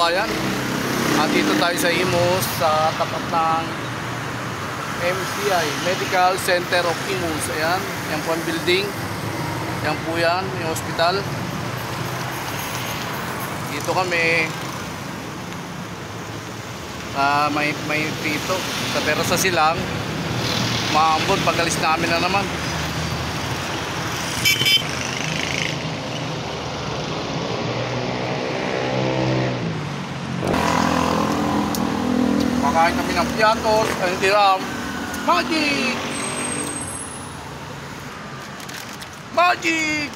kababayan. At dito tayo sa Imus, sa tapat ng MCI, Medical Center of Imus. Ayan, yan po ang building. Yan po yan, yung hospital. Dito kami may dito sa terasa silang maambon pag-alis namin na naman. Makain kami ng piatos, ang tiram. Magic! Magic!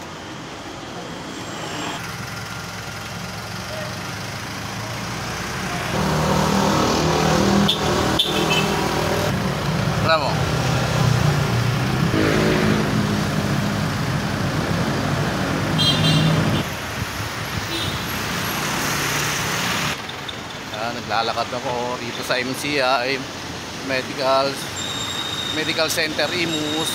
Tara mo. Naglalakad ako dito sa MCI Medical Center Imus.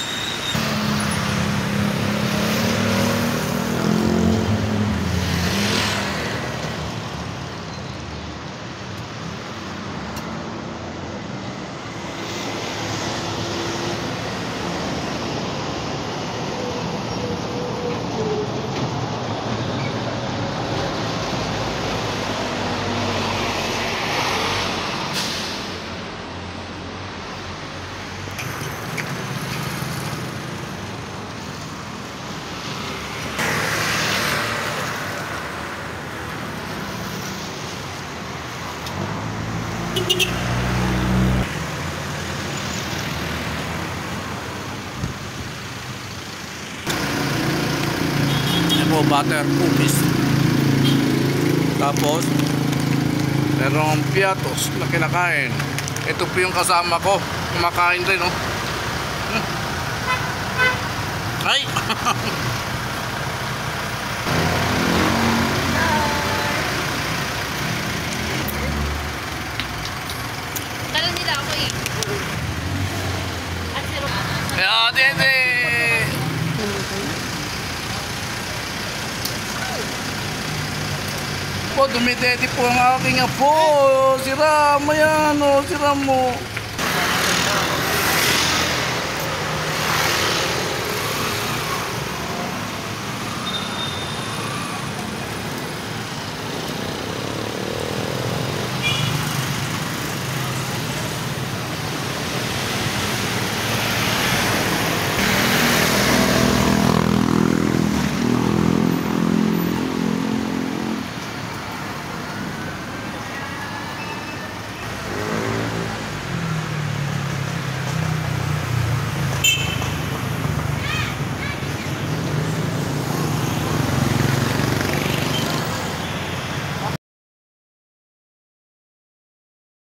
Butter cookies, tapos merong piatos na kinakain. Ito po yung kasama ko, kumakain rin, oh. Ay! Talo nila ako eh. Kaya dede! Po, dumidedi po ang aking apo. Si Ram, ayan o, si Ram mo.